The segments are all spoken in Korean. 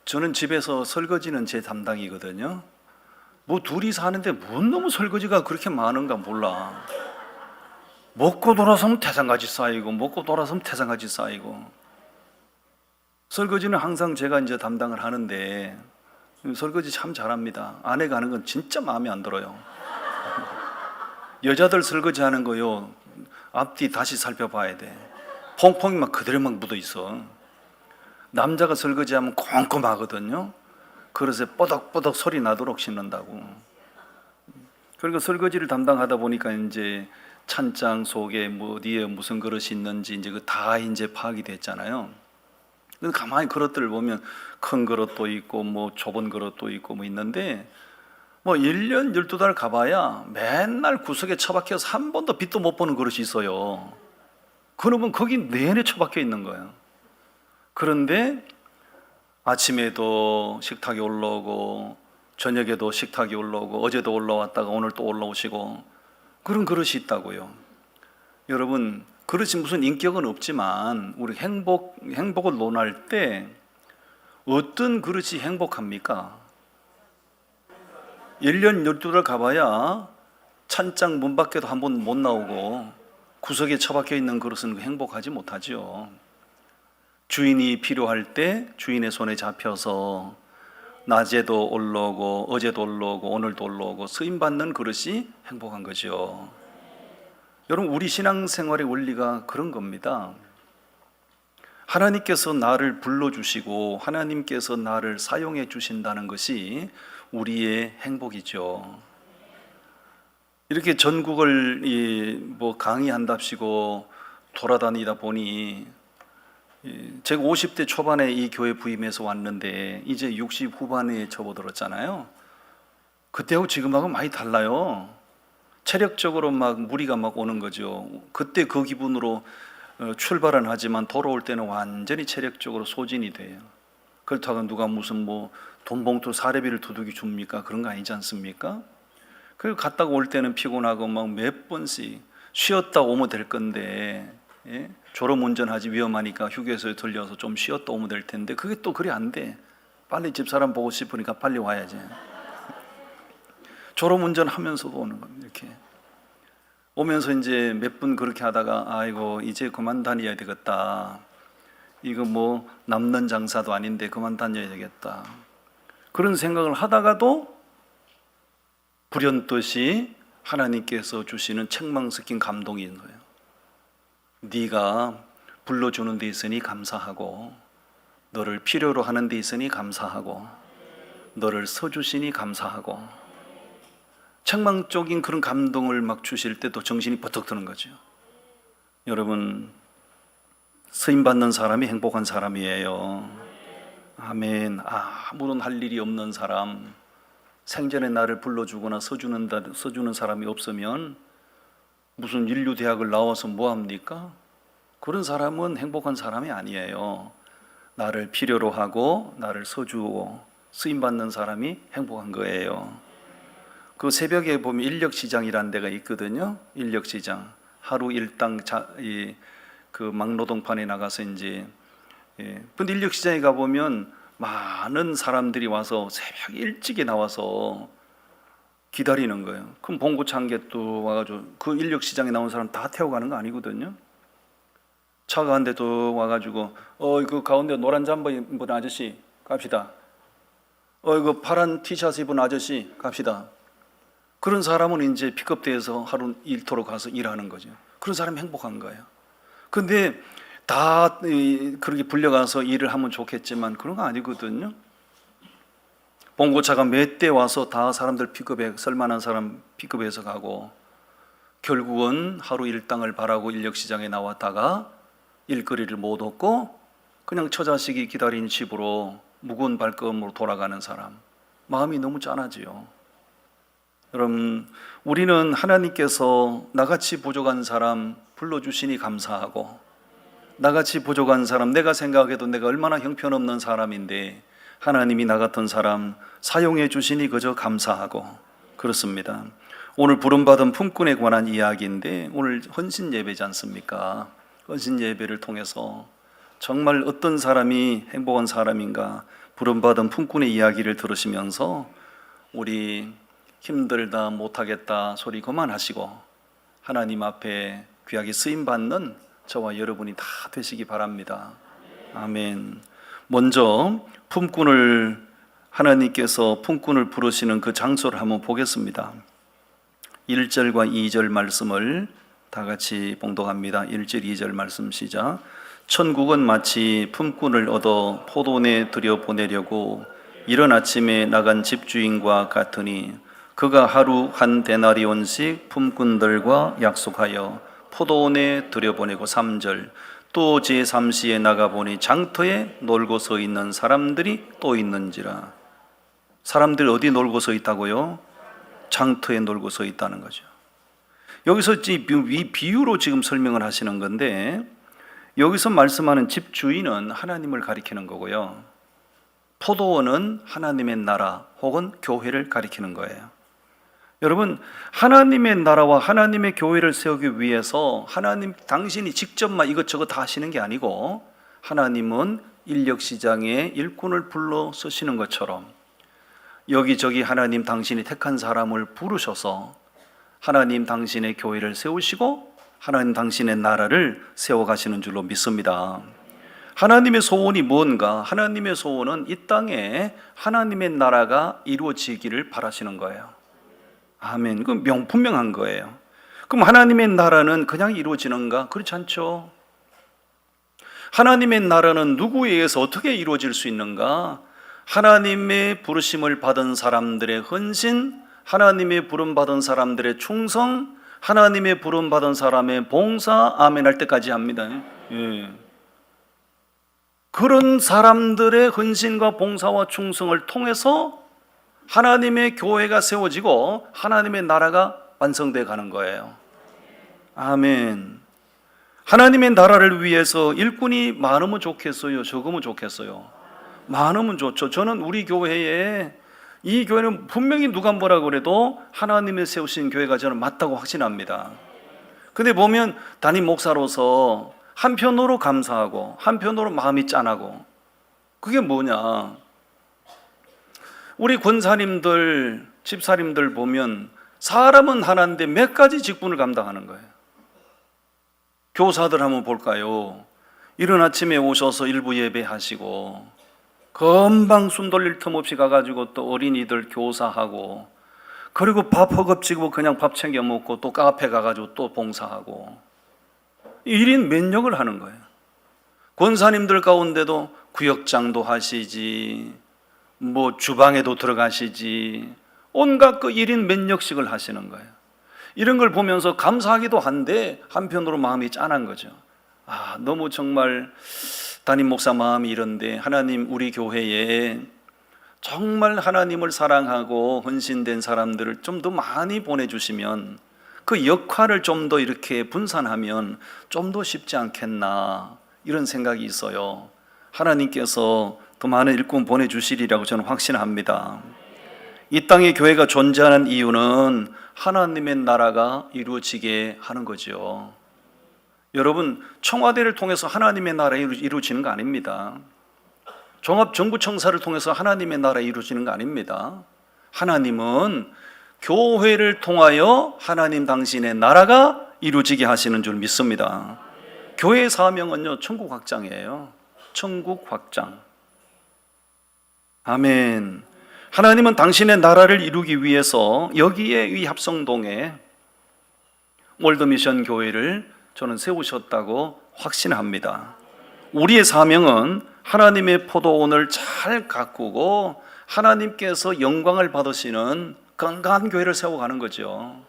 저는 집에서 설거지는 제 담당이거든요. 뭐 둘이 사는데 뭔 놈의 설거지가 그렇게 많은가 몰라. 먹고 돌아서면 태산같이 쌓이고 먹고 돌아서면 태산같이 쌓이고. 설거지는 항상 제가 이제 담당을 하는데 설거지 참 잘합니다. 아내가 하는 건 진짜 마음에 안 들어요. 여자들 설거지 하는 거요, 앞뒤 다시 살펴봐야 돼. 퐁퐁이 막 그대로 막 묻어 있어. 남자가 설거지하면 꼼꼼하거든요. 그릇에 뽀덕뽀덕 소리 나도록 씻는다고. 그러니까 설거지를 담당하다 보니까 이제 찬장 속에 뭐 어디에 무슨 그릇이 있는지 이제 그 다 이제 파악이 됐잖아요. 근데 가만히 그릇들을 보면 큰 그릇도 있고 뭐 좁은 그릇도 있고 뭐 있는데, 뭐 1년 12달 가봐야 맨날 구석에 처박혀서 한 번도 빛도 못 보는 그릇이 있어요. 그러면 거기 내내 처박혀 있는 거예요. 그런데 아침에도 식탁에 올라오고 저녁에도 식탁에 올라오고 어제도 올라왔다가 오늘 또 올라오시고 그런 그릇이 있다고요. 여러분, 그릇이 무슨 인격은 없지만 우리 행복을 논할 때 어떤 그릇이 행복합니까? 1년 12달 가봐야 찬장 문 밖에도 한 번 못 나오고 구석에 처박혀 있는 그릇은 행복하지 못하죠. 주인이 필요할 때 주인의 손에 잡혀서 낮에도 올라오고 어제도 올라오고 오늘도 올라오고 쓰임받는 그릇이 행복한 거죠. 여러분, 우리 신앙생활의 원리가 그런 겁니다. 하나님께서 나를 불러주시고 하나님께서 나를 사용해 주신다는 것이 우리의 행복이죠. 이렇게 전국을 뭐 강의한답시고 돌아다니다 보니, 제가 50대 초반에 이 교회 부임해서 왔는데 이제 60 후반에 접어들었잖아요. 그때하고 지금하고 많이 달라요. 체력적으로 막 무리가 막 오는 거죠. 그때 그 기분으로 출발은 하지만 돌아올 때는 완전히 체력적으로 소진이 돼요. 그렇다고 누가 무슨 뭐 돈봉투 사례비를 두둑이 줍니까? 그런 거 아니지 않습니까? 그리고 갔다가 올 때는 피곤하고 막 몇 번씩 쉬었다 오면 될 건데, 예? 졸음운전하지 위험하니까 휴게소에 들려서 좀 쉬었다 오면 될 텐데 그게 또 그래 안 돼. 빨리 집사람 보고 싶으니까 빨리 와야지. 졸음운전 하면서도 오는 겁니다. 이렇게 오면서 이제 몇 분 그렇게 하다가 아이고 이제 그만 다녀야 되겠다. 이거 뭐 남는 장사도 아닌데 그만 다녀야 되겠다. 그런 생각을 하다가도 불현듯이 하나님께서 주시는 책망 섞인 감동이 있는 거예요. 네가 불러주는 데 있으니 감사하고 너를 필요로 하는 데 있으니 감사하고 너를 써주시니 감사하고. 책망적인 그런 감동을 막 주실 때 또 정신이 버쩍 드는 거죠. 여러분, 쓰임받는 사람이 행복한 사람이에요. 아멘. 아무런 할 일이 없는 사람, 생전에 나를 불러주거나 써주는 사람이 없으면 무슨 인류대학을 나와서 뭐합니까? 그런 사람은 행복한 사람이 아니에요. 나를 필요로 하고 나를 써주고 쓰임받는 사람이 행복한 거예요. 그 새벽에 보면 인력시장이라는 데가 있거든요. 인력시장. 하루 일당 그 막노동판에 나가서 이제, 근데 인력시장에 가보면 많은 사람들이 와서 새벽 일찍이 나와서 기다리는 거예요. 그럼 봉고차 한 개 또 와가지고 그 인력시장에 나온 사람 다 태워가는 거 아니거든요. 차가 한 대 또 와가지고 그 가운데 노란 잠바 입은 아저씨 갑시다. 그 파란 티셔츠 입은 아저씨 갑시다. 그런 사람은 이제 픽업대에서 하루 일터로 가서 일하는 거죠. 그런 사람이 행복한 거예요. 근데 다 그렇게 불려가서 일을 하면 좋겠지만 그런 거 아니거든요. 봉고차가 몇 대 와서 다 사람들 픽업해, 쓸만한 사람 픽업해서 가고 결국은 하루 일당을 바라고 인력시장에 나왔다가 일거리를 못 얻고 그냥 처자식이 기다린 집으로 무거운 발걸음으로 돌아가는 사람, 마음이 너무 짠하지요. 여러분, 우리는 하나님께서 나같이 부족한 사람 불러주시니 감사하고, 나같이 부족한 사람, 내가 생각해도 내가 얼마나 형편없는 사람인데 하나님이 나 같은 사람 사용해 주시니 그저 감사하고. 그렇습니다. 오늘 부름받은 품꾼에 관한 이야기인데 오늘 헌신 예배지 않습니까? 헌신 예배를 통해서 정말 어떤 사람이 행복한 사람인가 부름받은 품꾼의 이야기를 들으시면서 우리 힘들다 못하겠다 소리 그만하시고 하나님 앞에 귀하게 쓰임받는 저와 여러분이 다 되시기 바랍니다. 아멘. 먼저 하나님께서 품꾼을 부르시는 그 장소를 한번 보겠습니다. 1절과 2절 말씀을 다 같이 봉독합니다. 1절 2절 말씀 시작. 천국은 마치 품꾼을 얻어 포도원에 들여보내려고 이른 아침에 나간 집주인과 같으니 그가 하루 한 데나리온씩 품꾼들과 약속하여 포도원에 들여보내고 3절 또 제3시에 나가보니 장터에 놀고 서 있는 사람들이 또 있는지라. 사람들이 어디 놀고 서 있다고요? 장터에 놀고 서 있다는 거죠. 여기서 이 비유로 지금 설명을 하시는 건데 여기서 말씀하는 집주인은 하나님을 가리키는 거고요. 포도원은 하나님의 나라 혹은 교회를 가리키는 거예요. 여러분, 하나님의 나라와 하나님의 교회를 세우기 위해서 하나님 당신이 직접만 이것저것 다 하시는 게 아니고 하나님은 인력시장에 일꾼을 불러 쓰시는 것처럼 여기저기 하나님 당신이 택한 사람을 부르셔서 하나님 당신의 교회를 세우시고 하나님 당신의 나라를 세워가시는 줄로 믿습니다. 하나님의 소원이 뭔가? 하나님의 소원은 이 땅에 하나님의 나라가 이루어지기를 바라시는 거예요. 아멘. 그 분명한 거예요. 그럼 하나님의 나라는 그냥 이루어지는가? 그렇지 않죠. 하나님의 나라는 누구에 의해서 어떻게 이루어질 수 있는가? 하나님의 부르심을 받은 사람들의 헌신, 하나님의 부름받은 사람들의 충성, 하나님의 부름받은 사람의 봉사, 아멘 할 때까지 합니다. 예. 그런 사람들의 헌신과 봉사와 충성을 통해서 하나님의 교회가 세워지고 하나님의 나라가 완성되어 가는 거예요. 아멘. 하나님의 나라를 위해서 일꾼이 많으면 좋겠어요? 적으면 좋겠어요? 많으면 좋죠. 저는 우리 교회에 이 교회는 분명히 누가 뭐라 그래도 하나님의 세우신 교회가 저는 맞다고 확신합니다. 근데 보면 담임 목사로서 한편으로 감사하고 한편으로 마음이 짠하고 그게 뭐냐? 우리 권사님들, 집사님들 보면 사람은 하나인데 몇 가지 직분을 감당하는 거예요. 교사들 한번 볼까요? 이른 아침에 오셔서 일부 예배하시고 금방 숨 돌릴 틈 없이 가가지고 또 어린이들 교사하고 그리고 밥 허겁지겁 그냥 밥 챙겨 먹고 또 카페 가가지고 또 봉사하고 1인 몇 역을 하는 거예요. 권사님들 가운데도 구역장도 하시지 뭐 주방에도 들어가시지 온갖 그 1인 몇 역씩을 하시는 거예요. 이런 걸 보면서 감사하기도 한데 한편으로 마음이 짠한 거죠. 아, 너무 정말 담임 목사 마음이 이런데 하나님 우리 교회에 정말 하나님을 사랑하고 헌신된 사람들을 좀 더 많이 보내주시면 그 역할을 좀 더 이렇게 분산하면 좀 더 쉽지 않겠나 이런 생각이 있어요. 하나님께서 더 많은 일꾼 보내주시리라고 저는 확신합니다. 이 땅에 교회가 존재하는 이유는 하나님의 나라가 이루어지게 하는 거죠. 여러분, 청와대를 통해서 하나님의 나라가 이루어지는 거 아닙니다. 종합정부청사를 통해서 하나님의 나라가 이루어지는 거 아닙니다. 하나님은 교회를 통하여 하나님 당신의 나라가 이루어지게 하시는 줄 믿습니다. 교회의 사명은요, 천국 확장이에요. 천국 확장. 아멘. 하나님은 당신의 나라를 이루기 위해서 여기에 이 합성동에 월드미션 교회를 저는 세우셨다고 확신합니다. 우리의 사명은 하나님의 포도원을 잘 가꾸고 하나님께서 영광을 받으시는 건강한 교회를 세워가는 거죠.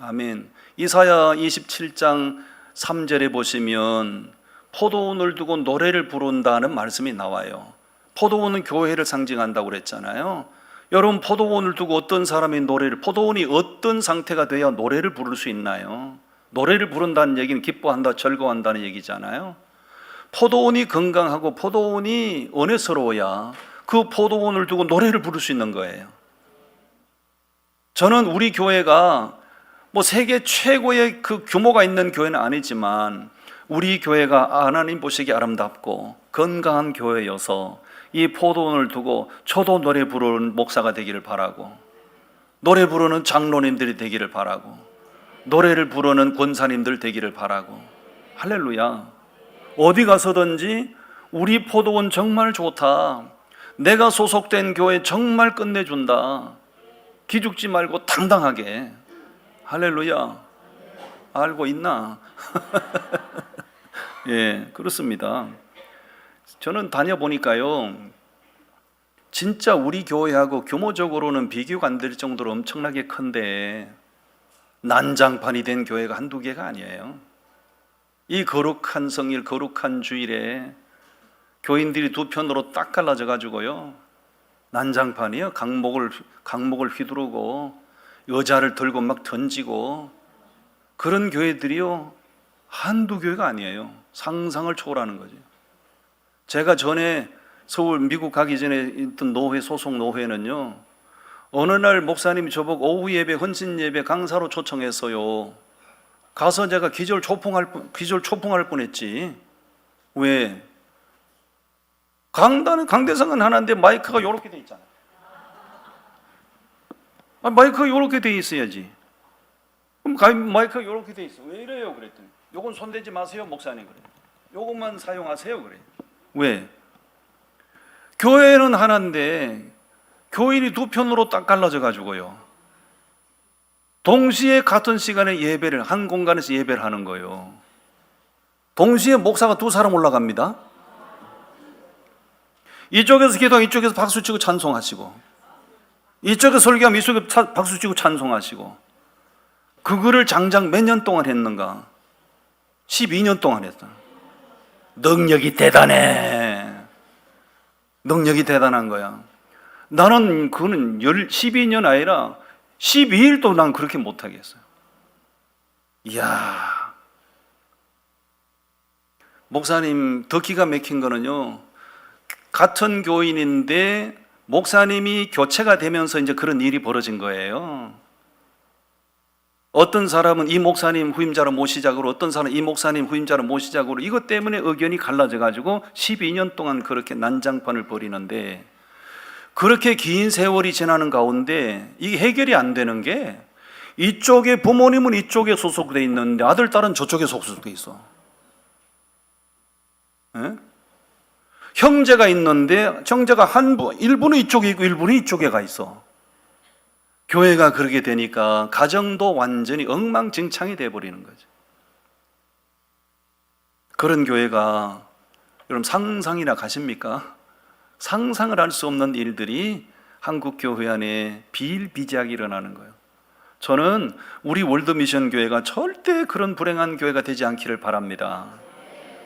아멘. 이사야 27장 3절에 보시면 포도원을 두고 노래를 부른다는 말씀이 나와요. 포도원은 교회를 상징한다고 그랬잖아요. 여러분, 포도원을 두고 어떤 사람이 포도원이 어떤 상태가 돼야 노래를 부를 수 있나요? 노래를 부른다는 얘기는 기뻐한다, 즐거워한다는 얘기잖아요. 포도원이 건강하고 포도원이 은혜스러워야 그 포도원을 두고 노래를 부를 수 있는 거예요. 저는 우리 교회가 뭐 세계 최고의 그 규모가 있는 교회는 아니지만 우리 교회가 하나님 보시기에 아름답고 건강한 교회여서 이 포도원을 두고 저도 노래 부르는 목사가 되기를 바라고, 노래 부르는 장로님들이 되기를 바라고, 노래를 부르는 권사님들 되기를 바라고. 할렐루야. 어디 가서든지 우리 포도원 정말 좋다, 내가 소속된 교회 정말 끝내준다, 기죽지 말고 당당하게. 할렐루야. 알고 있나? 예, 그렇습니다. 저는 다녀보니까요, 진짜 우리 교회하고 규모적으로는 비교가 안 될 정도로 엄청나게 큰데 난장판이 된 교회가 한두 개가 아니에요. 이 거룩한 성일, 거룩한 주일에 교인들이 두 편으로 딱 갈라져 가지고요, 난장판이요, 강목을 휘두르고 여자를 들고 막 던지고, 그런 교회들이요 한두 교회가 아니에요. 상상을 초월하는 거죠. 제가 전에 서울 미국 가기 전에 있던 노회, 소속 노회는요, 어느 날 목사님이 저보고 오후 예배, 헌신 예배 강사로 초청했어요. 가서 제가 기절 초풍할 뻔했지. 왜? 강대상은 하나인데 마이크가 이렇게 돼 있잖아요. 마이크가 이렇게 돼 있어야지. 그럼 마이크가 이렇게 돼 있어. 왜 이래요? 그랬더니 요건 손대지 마세요, 목사님. 그래. 요것만 사용하세요. 그래. 왜? 교회는 하나인데 교인이 두 편으로 딱 갈라져 가지고요, 동시에 같은 시간에 예배를, 한 공간에서 예배를 하는 거예요. 동시에 목사가 두 사람 올라갑니다. 이쪽에서 기도하고 이쪽에서 박수치고 찬송하시고, 이쪽에서 설교하면 이쪽에 박수치고 찬송하시고. 그거를 장장 몇 년 동안 했는가? 12년 동안 했다. 능력이 대단해. 능력이 대단한 거야. 나는 그거는 12년 아니라 12일도 난 그렇게 못하겠어요. 이야, 목사님 더 기가 막힌 거는요, 같은 교인인데 목사님이 교체가 되면서 이제 그런 일이 벌어진 거예요. 어떤 사람은 이 목사님 후임자로 모시자고, 어떤 사람은 이 목사님 후임자로 모시자고, 이것 때문에 의견이 갈라져 가지고 12년 동안 그렇게 난장판을 벌이는데, 그렇게 긴 세월이 지나는 가운데 이게 해결이 안 되는 게, 이쪽에 부모님은 이쪽에 소속돼 있는데 아들, 딸은 저쪽에 소속돼 있어. 에? 형제가 있는데 형제가 일부는 이쪽에 있고 일부는 이쪽에 가 있어. 교회가 그렇게 되니까 가정도 완전히 엉망진창이 돼버리는 거죠. 그런 교회가, 여러분 상상이나 가십니까? 상상을 할 수 없는 일들이 한국 교회 안에 비일비재하게 일어나는 거예요. 저는 우리 월드미션 교회가 절대 그런 불행한 교회가 되지 않기를 바랍니다.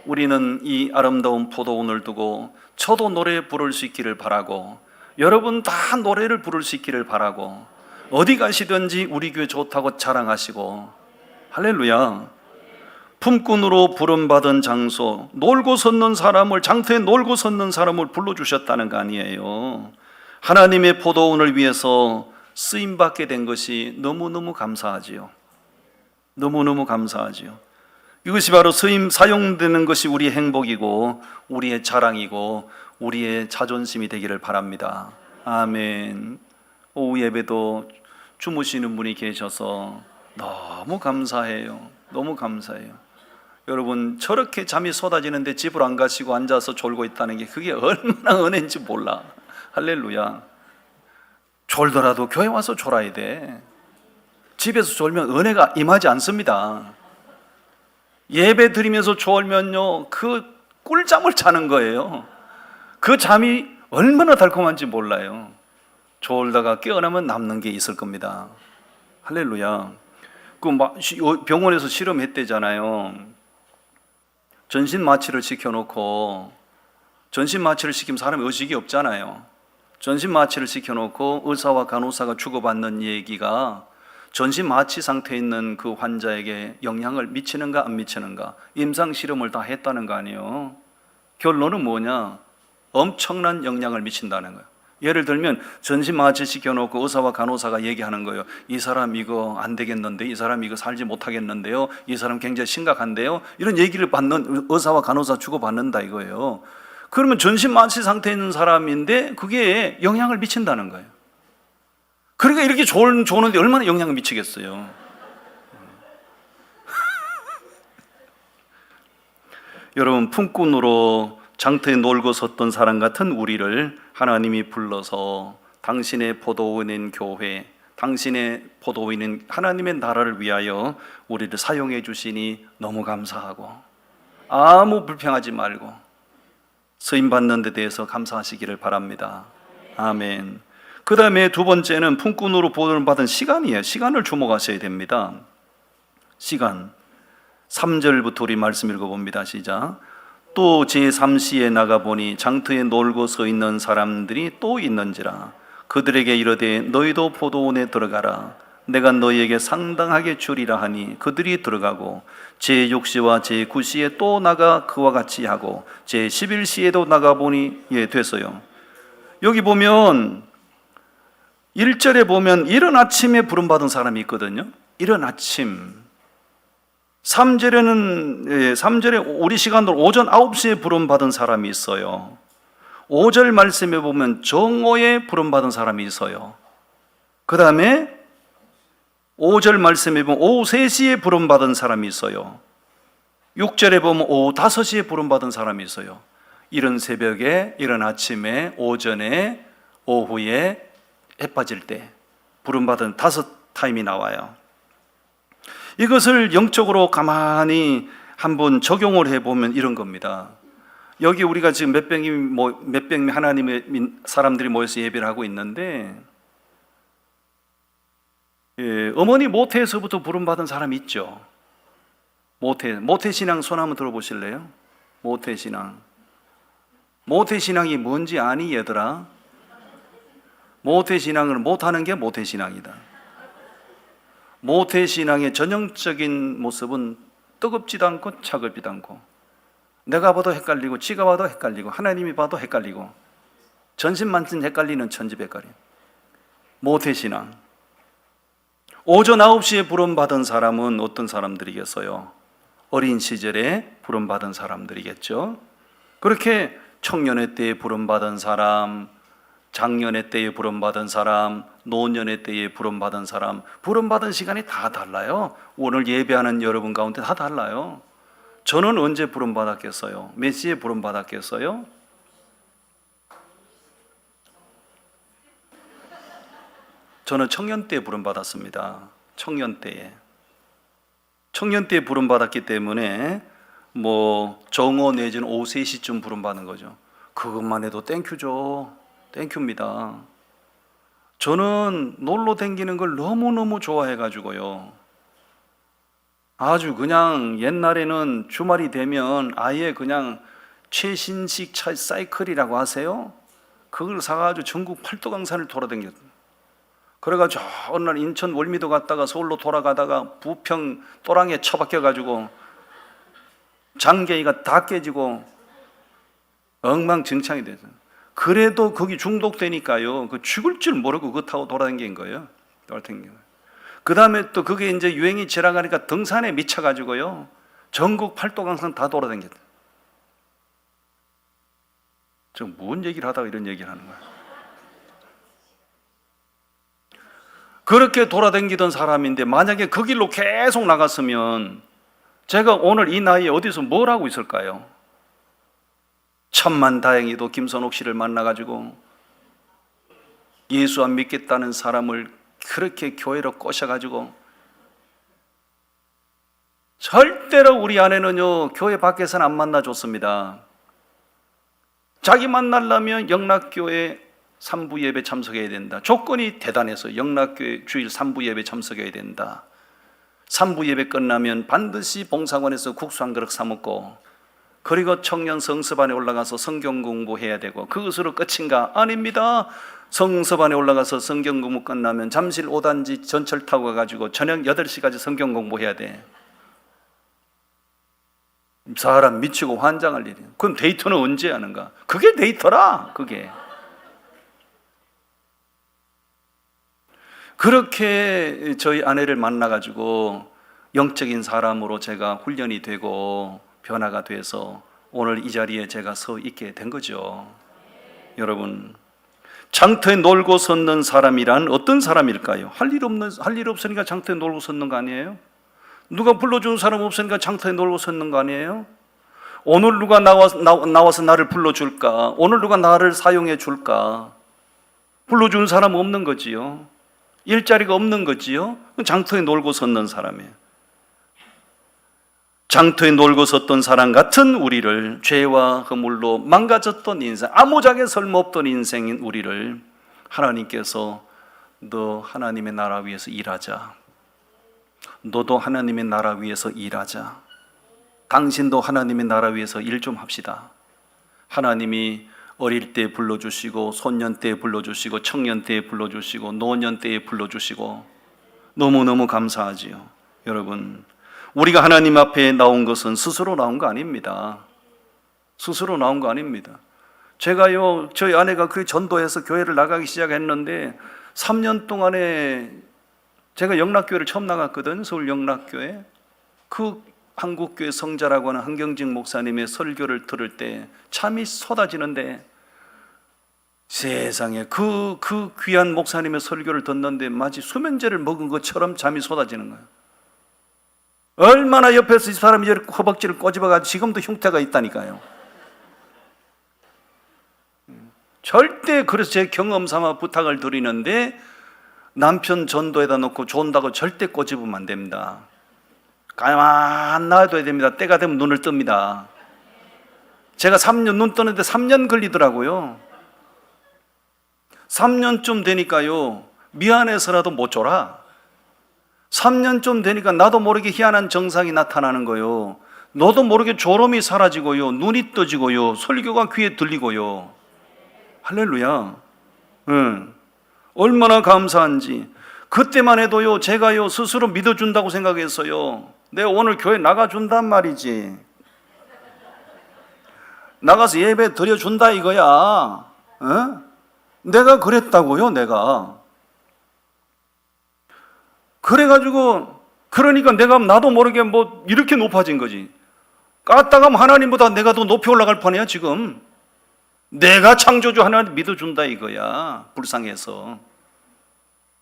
우리는 이 아름다운 포도원을 두고 저도 노래 부를 수 있기를 바라고, 여러분 다 노래를 부를 수 있기를 바라고, 어디 가시든지 우리 교회 좋다고 자랑하시고. 할렐루야. 품꾼으로 부름받은 장소, 놀고 섰는 사람을, 장터에 놀고 섰는 사람을 불러주셨다는 거 아니에요. 하나님의 포도원을 위해서 쓰임받게 된 것이 너무너무 감사하지요. 너무너무 감사하지요. 이것이 바로 사용되는 것이 우리의 행복이고 우리의 자랑이고 우리의 자존심이 되기를 바랍니다. 아멘. 오후 예배도 주무시는 분이 계셔서 너무 감사해요. 너무 감사해요. 여러분, 저렇게 잠이 쏟아지는데 집을 안 가시고 앉아서 졸고 있다는 게 그게 얼마나 은혜인지 몰라. 할렐루야. 졸더라도 교회 와서 졸아야 돼. 집에서 졸면 은혜가 임하지 않습니다. 예배 드리면서 졸면요, 그 꿀잠을 자는 거예요. 그 잠이 얼마나 달콤한지 몰라요. 졸다가 깨어나면 남는 게 있을 겁니다. 할렐루야. 병원에서 실험했대잖아요. 전신 마취를 시켜놓고, 전신 마취를 시키면 사람이 의식이 없잖아요. 전신 마취를 시켜놓고 의사와 간호사가 주고받는 얘기가 전신 마취 상태에 있는 그 환자에게 영향을 미치는가 안 미치는가, 임상 실험을 다 했다는 거 아니에요. 결론은 뭐냐? 엄청난 영향을 미친다는 거예요. 예를 들면 전신 마취 시켜놓고 의사와 간호사가 얘기하는 거예요. 이 사람 이거 안 되겠는데, 이 사람 이거 살지 못하겠는데요, 이 사람 굉장히 심각한데요, 이런 얘기를 받는 의사와 간호사 주고받는다 이거예요. 그러면 전신만시 상태에 있는 사람인데 그게 영향을 미친다는 거예요. 그러니까 이렇게 좋은데 얼마나 영향을 미치겠어요. 여러분, 품꾼으로 장터에 놀고 섰던 사람 같은 우리를 하나님이 불러서 당신의 포도원인 교회, 당신의 포도원인 하나님의 나라를 위하여 우리를 사용해 주시니 너무 감사하고 아무 불평하지 말고 쓰임 받는 데 대해서 감사하시기를 바랍니다. 아멘. 그 다음에 두 번째는 품꾼으로 보존을 받은 시간이에요. 시간을 주목하셔야 됩니다. 시간. 3절부터 우리 말씀 읽어봅니다. 시작. 또 제3시에 나가보니 장터에 놀고 서 있는 사람들이 또 있는지라. 그들에게 이르되 너희도 포도원에 들어가라. 내가 너희에게 상당하게 주리라 하니 그들이 들어가고 제6시와 제9시에 또 나가 그와 같이 하고 제11시에도 나가보니 됐어요. 여기 보면 1절에 보면 이른 아침에 부름받은 사람이 있거든요. 이른 아침. 3절에 우리 시간으로 오전 9시에 부름받은 사람이 있어요. 5절 말씀에 보면 정오에 부름받은 사람이 있어요. 그 다음에 5절 말씀에 보면 오후 3시에 부름받은 사람이 있어요. 6절에 보면 오후 5시에 부름받은 사람이 있어요. 이른 새벽에, 이른 아침에, 오전에, 오후에, 해 빠질 때 부름받은 5 타임이 나와요. 이것을 영적으로 가만히 한번 적용을 해보면 이런 겁니다. 여기 우리가 지금 몇백 명 하나님의 사람들이 모여서 예배를 하고 있는데, 어머니 모태에서부터 부름받은 사람이 있죠. 모태신앙 손 한번 들어보실래요? 모태신앙. 모태신앙이 뭔지 아니 얘들아? 모태신앙을 못하는 게 모태신앙이다. 모태신앙의 전형적인 모습은 뜨겁지도 않고 차갑지도 않고, 내가 봐도 헷갈리고 지가 봐도 헷갈리고 하나님이 봐도 헷갈리고 전신만신 헷갈리는 천지백갈이 모태신앙. 오전 9시에 부름받은 사람은 어떤 사람들이겠어요? 어린 시절에 부름받은 사람들이겠죠. 그렇게 청년의 때에 부름받은 사람, 장년의 때에 부름받은 사람, 노년의 때에 부름받은 사람, 부름받은 시간이 다 달라요. 오늘 예배하는 여러분 가운데 다 달라요. 저는 언제 부름받았겠어요? 몇 시에 부름받았겠어요? 저는 청년 때에 부름받았습니다. 청년 때에 부름받았기 때문에 정오 내지는 오후 3시쯤 부름받는 거죠. 그것만 해도 땡큐죠. 땡큐입니다. 저는 놀러 다니는 걸 너무너무 좋아해가지고요. 아주 그냥 옛날에는 주말이 되면 아예 그냥 최신식 사이클이라고 하세요? 그걸 사가지고 전국 팔도강산을 돌아다녔어요. 그래가지고 어느 날 인천 월미도 갔다가 서울로 돌아가다가 부평 또랑에 처박혀가지고 장계기가 다 깨지고 엉망진창이 됐어요. 그래도 거기 중독되니까요, 그 죽을 줄 모르고 그거 타고 돌아다닌 거예요. 그 다음에 또 그게 이제 유행이 지나가니까 등산에 미쳐가지고요, 전국 팔도강산 다 돌아다녔어요. 저 뭔 얘기를 하다가 이런 얘기를 하는 거야. 그렇게 돌아다니던 사람인데 만약에 그 길로 계속 나갔으면 제가 오늘 이 나이에 어디서 뭘 하고 있을까요? 천만다행히도 김선옥 씨를 만나가지고 예수 안 믿겠다는 사람을 그렇게 교회로 꼬셔가지고, 절대로 우리 아내는요 교회 밖에서는 안 만나줬습니다. 자기 만나려면 영락교회 3부 예배 참석해야 된다. 조건이 대단해서 영락교회 주일 3부 예배 참석해야 된다. 3부 예배 끝나면 반드시 봉사관에서 국수 한 그릇 사 먹고, 그리고 청년 성서반에 올라가서 성경 공부해야 되고, 그것으로 끝인가? 아닙니다. 성서반에 올라가서 성경 공부 끝나면 잠실 5단지 전철 타고 가가지고 저녁 8시까지 성경 공부해야 돼. 사람 미치고 환장할 일이에요. 그럼 데이터는 언제 하는가? 그게 데이터라. 그게 그렇게 저희 아내를 만나가지고 영적인 사람으로 제가 훈련이 되고 변화가 돼서 오늘 이 자리에 제가 서 있게 된 거죠. 여러분, 장터에 놀고 섰는 사람이란 어떤 사람일까요? 할 일 없으니까 장터에 놀고 섰는 거 아니에요? 누가 불러주는 사람 없으니까 장터에 놀고 섰는 거 아니에요? 오늘 누가 나와서 나를 불러줄까? 오늘 누가 나를 사용해 줄까? 불러주는 사람 없는 거지요. 일자리가 없는 거지요. 장터에 놀고 섰는 사람이에요. 장터에 놀고 섰던 사람 같은 우리를, 죄와 허물로 망가졌던 인생, 아무짝에 쓸모없던 인생인 우리를 하나님께서 너 하나님의 나라 위해서 일하자, 너도 하나님의 나라 위해서 일하자, 당신도 하나님의 나라 위해서 일 좀 합시다. 하나님이 어릴 때 불러주시고, 소년 때 불러주시고, 청년 때 불러주시고, 노년 때에 불러주시고, 너무너무 감사하지요. 여러분, 우리가 하나님 앞에 나온 것은 스스로 나온 거 아닙니다. 스스로 나온 거 아닙니다. 제가요, 저희 아내가 그 전도해서 교회를 나가기 시작했는데 3년 동안에 제가 영락교회를 처음 나갔거든. 서울 영락교회. 그 한국교회 성자라고 하는 한경직 목사님의 설교를 들을 때 참이 쏟아지는데, 세상에 그 귀한 목사님의 설교를 듣는데 마치 수면제를 먹은 것처럼 잠이 쏟아지는 거예요. 얼마나 옆에서 이 사람이 허벅지를 꼬집어가지고 지금도 흉터가 있다니까요. 절대, 그래서 제 경험 삼아 부탁을 드리는데, 남편 전도에다 놓고 존다고 절대 꼬집으면 안 됩니다. 가만 놔둬야 됩니다. 때가 되면 눈을 뜹니다. 제가 3년 눈 뜨는데 3년 걸리더라고요. 3년쯤 되니까요, 미안해서라도 못 졸아. 3년쯤 되니까 나도 모르게 희한한 정상이 나타나는 거요. 너도 모르게 졸음이 사라지고요, 눈이 떠지고요, 설교가 귀에 들리고요. 할렐루야. 얼마나 감사한지. 그때만 해도요, 제가요 스스로 믿어준다고 생각했어요. 내가 오늘 교회 나가준단 말이지, 나가서 예배 드려준다 이거야. 내가 그랬다고요. 내가 그래가지고, 그러니까 내가 나도 모르게 뭐 이렇게 높아진 거지. 깠다가 하나님보다 내가 더 높이 올라갈 판이야 지금. 내가 창조주 하나님 믿어준다 이거야. 불쌍해서.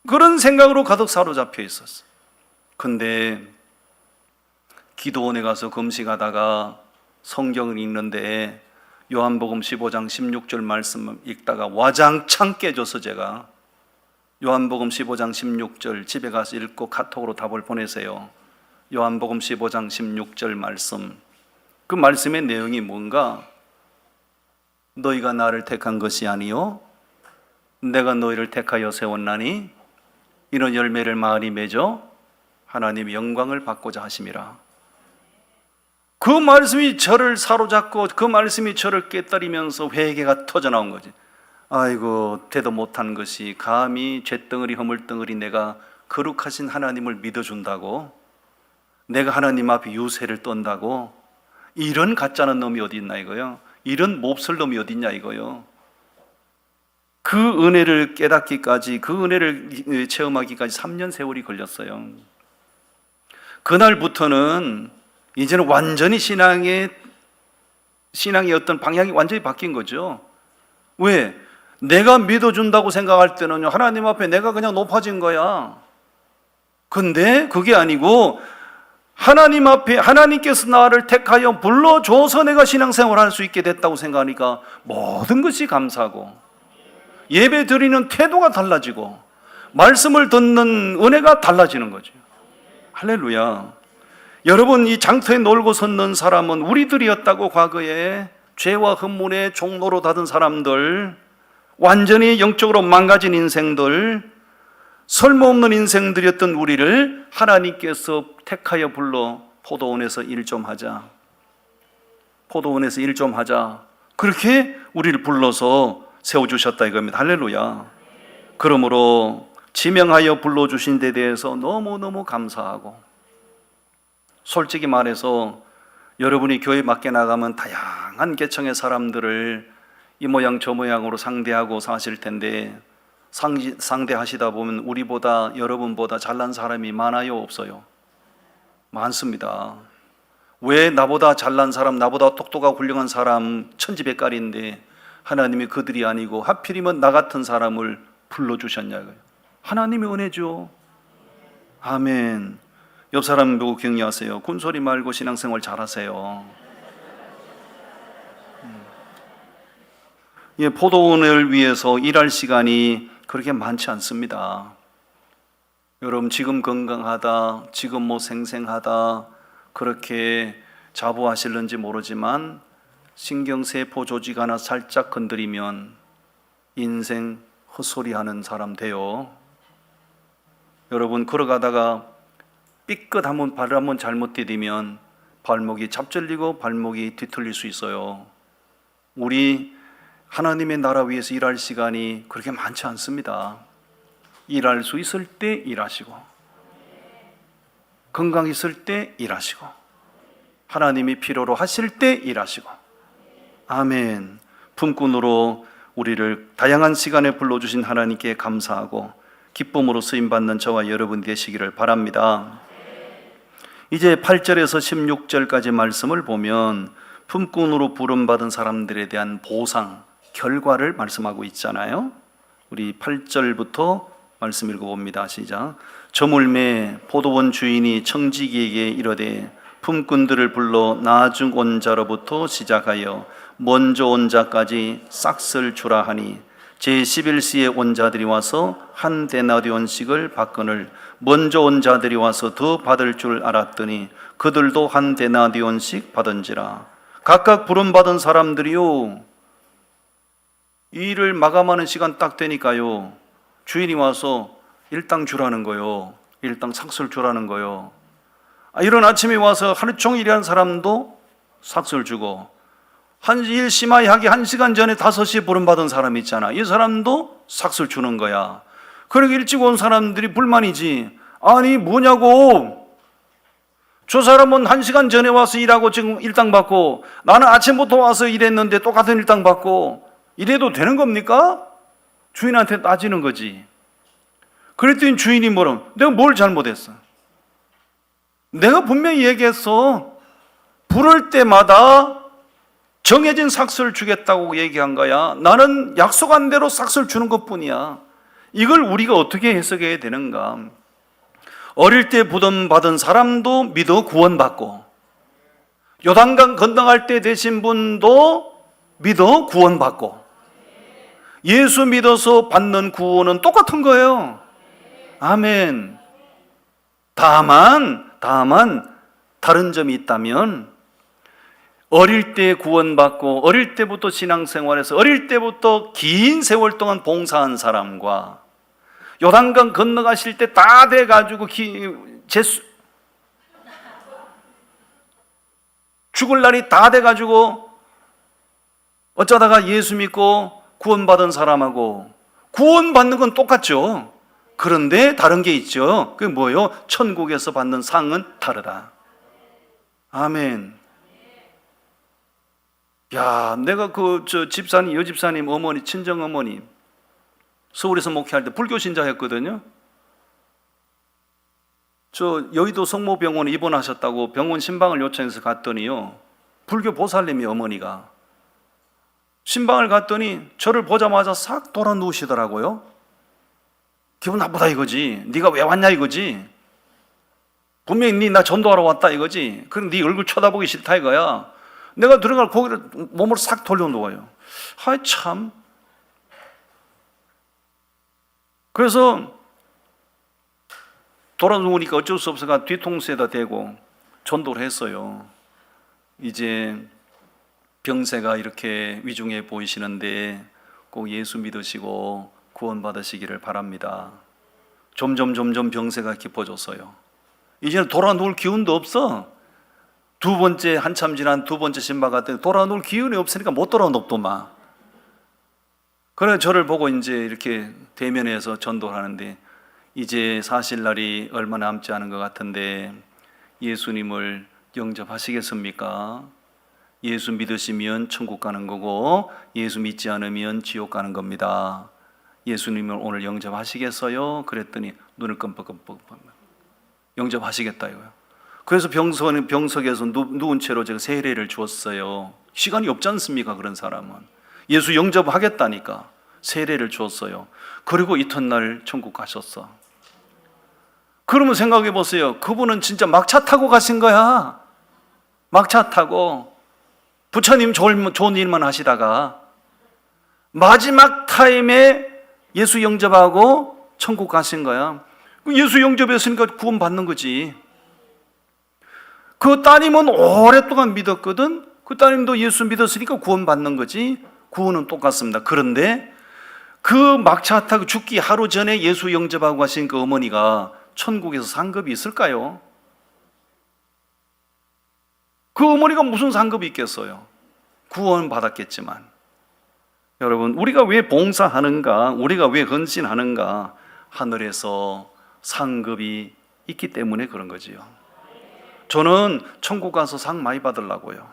그런 생각으로 가득 사로잡혀 있었어. 근데 기도원에 가서 금식하다가 성경을 읽는데 요한복음 15장 16절 말씀 읽다가 와장창 깨져서, 제가 요한복음 15장 16절 집에 가서 읽고 카톡으로 답을 보내세요. 요한복음 15장 16절 말씀, 그 말씀의 내용이 뭔가, 너희가 나를 택한 것이 아니요 내가 너희를 택하여 세웠나니 이런 열매를 많이 맺어 하나님의 영광을 받고자 하심이라. 그 말씀이 저를 사로잡고, 그 말씀이 저를 깨뜨리면서 회개가 터져나온 거지. 아이고, 되도 못한 것이 감히 잿덩어리 허물덩어리 내가 거룩하신 하나님을 믿어준다고, 내가 하나님 앞에 유세를 떤다고, 이런 가짜는 놈이 어디 있나 이거요. 이런 몹쓸 놈이 어디 있냐 이거요. 그 은혜를 깨닫기까지, 그 은혜를 체험하기까지 3년 세월이 걸렸어요. 그날부터는 이제는 완전히 신앙의 어떤 방향이 완전히 바뀐 거죠. 왜? 내가 믿어준다고 생각할 때는요, 하나님 앞에 내가 그냥 높아진 거야. 근데 그게 아니고, 하나님 앞에 하나님께서 나를 택하여 불러줘서 내가 신앙생활을 할 수 있게 됐다고 생각하니까 모든 것이 감사하고, 예배 드리는 태도가 달라지고, 말씀을 듣는 은혜가 달라지는 거죠. 할렐루야. 여러분, 이 장터에 놀고 섰는 사람은 우리들이었다고. 과거에 죄와 흠문의 종로로 닫은 사람들, 완전히 영적으로 망가진 인생들, 쓸모없는 인생들이었던 우리를 하나님께서 택하여 불러 포도원에서 일 좀 하자, 포도원에서 일 좀 하자, 그렇게 우리를 불러서 세워주셨다 이겁니다. 할렐루야. 그러므로 지명하여 불러주신 데 대해서 너무너무 감사하고, 솔직히 말해서 여러분이 교회 밖에 나가면 다양한 계층의 사람들을 이 모양 저 모양으로 상대하고 사실 텐데, 상대하시다 보면 우리보다, 여러분보다 잘난 사람이 많아요, 없어요? 많습니다. 왜 나보다 잘난 사람, 나보다 똑똑하고 훌륭한 사람 천지백깔인데 하나님이 그들이 아니고 하필이면 나 같은 사람을 불러주셨냐고요. 하나님의 은혜죠. 아멘. 옆 사람 보고 격려하세요. 군소리 말고 신앙생활 잘하세요. 예, 포도원을 위해서 일할 시간이 그렇게 많지 않습니다. 여러분, 지금 건강하다, 지금 뭐 생생하다 그렇게 자부하실는지 모르지만 신경세포 조직 하나 살짝 건드리면 인생 헛소리하는 사람 돼요. 여러분, 걸어가다가 삐끗 한번 발을 한번 잘못 디디면 발목이 잡절리고 발목이 뒤틀릴 수 있어요. 우리 하나님의 나라 위해서 일할 시간이 그렇게 많지 않습니다. 일할 수 있을 때 일하시고, 건강 있을 때 일하시고, 하나님이 필요로 하실 때 일하시고. 아멘. 품꾼으로 우리를 다양한 시간에 불러주신 하나님께 감사하고 기쁨으로 쓰임받는 저와 여러분 되시기를 바랍니다. 이제 8절에서 16절까지 말씀을 보면 품꾼으로 부름받은 사람들에 대한 보상, 결과를 말씀하고 있잖아요. 우리 8절부터 말씀 읽어봅니다. 시작. 저물매 포도원 주인이 청지기에게 이르되 품꾼들을 불러 나중 온 자로부터 시작하여 먼저 온 자까지 싹쓸 주라 하니 제11시에 온 자들이 와서 한 데나리온씩을 받거늘 먼저 온 자들이 와서 더 받을 줄 알았더니 그들도 한 데나리온씩 받은지라. 각각 부름받은 사람들이요, 일을 마감하는 시간 딱 되니까요, 주인이 와서 일당 주라는 거요, 일당 삭슬 주라는 거요. 이런 아침에 와서 하루 종일 일하는 사람도 삭슬 주고, 일 심하게 하기 1시간 전에 5시에 부름받은 사람 있잖아. 이 사람도 삭슬 주는 거야. 그러게 일찍 온 사람들이 불만이지. 아니 뭐냐고, 저 사람은 1시간 전에 와서 일하고 지금 일당 받고 나는 아침부터 와서 일했는데 똑같은 일당 받고 이래도 되는 겁니까? 주인한테 따지는 거지. 그랬더니 주인이 뭐라, 내가 뭘 잘못했어? 내가 분명히 얘기했어. 부를 때마다 정해진 삭슬 주겠다고 얘기한 거야. 나는 약속한 대로 삭슬 주는 것뿐이야. 이걸 우리가 어떻게 해석해야 되는가? 어릴 때 부름받은 사람도 믿어 구원받고, 요단강 건너갈 때 되신 분도 믿어 구원받고, 예수 믿어서 받는 구원은 똑같은 거예요. 아멘. 다만 다른 점이 있다면, 어릴 때 구원받고 어릴 때부터 신앙생활에서 어릴 때부터 긴 세월 동안 봉사한 사람과 요단강 건너가실 때 다 돼가지고 죽을 날이 다 돼가지고 어쩌다가 예수 믿고 구원받은 사람하고 구원받는 건 똑같죠. 그런데 다른 게 있죠. 그게 뭐예요? 천국에서 받는 상은 다르다. 아멘. 야, 내가 집사님, 여집사님 어머니, 친정 어머니 서울에서 목회할 때 불교 신자였거든요. 저 여의도 성모병원에 입원하셨다고 병원 신방을 요청해서 갔더니요, 불교 보살님이 어머니가 신방을 갔더니 저를 보자마자 싹 돌아 누우시더라고요. 기분 나쁘다 이거지. 네가 왜 왔냐 이거지. 분명히 네 나 전도하러 왔다 이거지. 그럼 네 얼굴 쳐다보기 싫다 이거야. 내가 들어갈 고개를 몸으로 싹 돌려놓아요. 하이 참. 그래서 돌아 누우니까 어쩔 수 없어가 뒤통수에다 대고 전도를 했어요. 이제 병세가 이렇게 위중해 보이시는데 꼭 예수 믿으시고 구원받으시기를 바랍니다. 점점 병세가 깊어졌어요. 이제는 돌아 누울 기운도 없어. 두 번째 한참 지난 두 번째 신방 갔더니 돌아 누울 기운이 없으니까 못 돌아 눕더만. 그래 저를 보고 이제 이렇게 대면해서 전도를 하는데, 이제 사실 날이 얼마 남지 않은 것 같은데 예수님을 영접하시겠습니까? 예수 믿으시면 천국 가는 거고 예수 믿지 않으면 지옥 가는 겁니다. 예수님을 오늘 영접하시겠어요? 그랬더니 눈을 끔뻑끔뻑 영접하시겠다 이거요. 그래서 병석에서 누운 채로 제가 세례를 주었어요. 시간이 없지 않습니까? 그런 사람은 예수 영접하겠다니까 세례를 주었어요. 그리고 이튿날 천국 가셨어. 그러면 생각해 보세요. 그분은 진짜 막차 타고 가신 거야. 막차 타고 부처님 좋은 일만 하시다가 마지막 타임에 예수 영접하고 천국 가신 거야. 예수 영접했으니까 구원 받는 거지. 그 따님은 오랫동안 믿었거든. 그 따님도 예수 믿었으니까 구원 받는 거지. 구원은 똑같습니다. 그런데 그 막차 타고 죽기 하루 전에 예수 영접하고 가신 그 어머니가 천국에서 상급이 있을까요? 그 어머니가 무슨 상급이 있겠어요? 구원 받았겠지만. 여러분, 우리가 왜 봉사하는가? 우리가 왜 헌신하는가? 하늘에서 상급이 있기 때문에 그런 거지요. 저는 천국 가서 상 많이 받으려고요.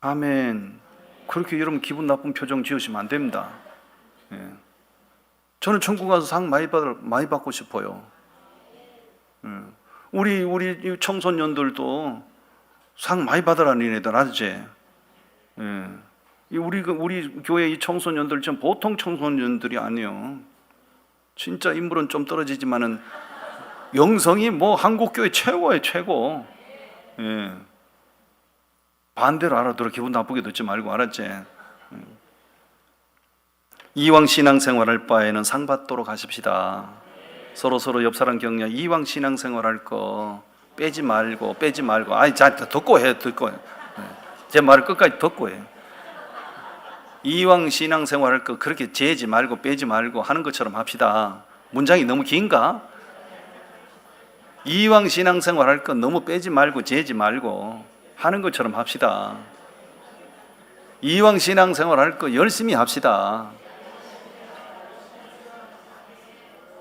아멘. 그렇게 여러분 기분 나쁜 표정 지으시면 안 됩니다. 예. 저는 천국 가서 상 많이 받고 싶어요. 예. 우리 청소년들도 상 많이 받으라는 애들 알지? 예. 우리 교회 이 청소년들 좀 보통 청소년들이 아니에요. 진짜 인물은 좀 떨어지지만은 영성이 뭐 한국 교회 최고예요, 최고. 예. 반대로 알아들어 기분 나쁘게 듣지 말고 알았지? 이왕 신앙생활할 바에는 상 받도록 하십시다. 서로 옆 사람 격려. 이왕 신앙생활할 거 빼지 말고. 아이, 자 듣고 해. 제 말을 끝까지 듣고 해. 이왕 신앙생활할 거 그렇게 재지 말고 빼지 말고 하는 것처럼 합시다. 문장이 너무 긴가? 이왕 신앙생활할 거 너무 빼지 말고 재지 말고 하는 것처럼 합시다. 이왕 신앙생활할 거 열심히 합시다.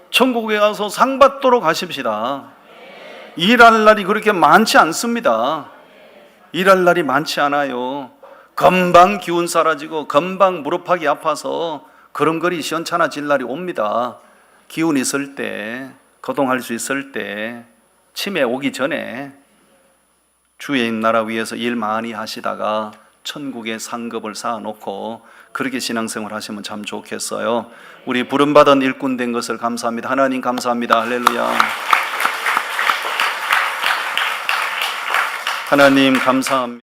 천국에 가서 상 받도록 하십시다. 일할 날이 그렇게 많지 않습니다. 일할 날이 많지 않아요. 금방 기운 사라지고 금방 무릎하기 아파서 걸음걸이 시원찮아질 날이 옵니다. 기운 있을 때, 거동할 수 있을 때, 치매 오기 전에 주의 나라 위해서 일 많이 하시다가 천국에 상급을 쌓아놓고 그렇게 신앙생활 하시면 참 좋겠어요. 우리 부름받은 일꾼 된 것을 감사합니다. 하나님 감사합니다. 할렐루야. 하나님 감사합니다.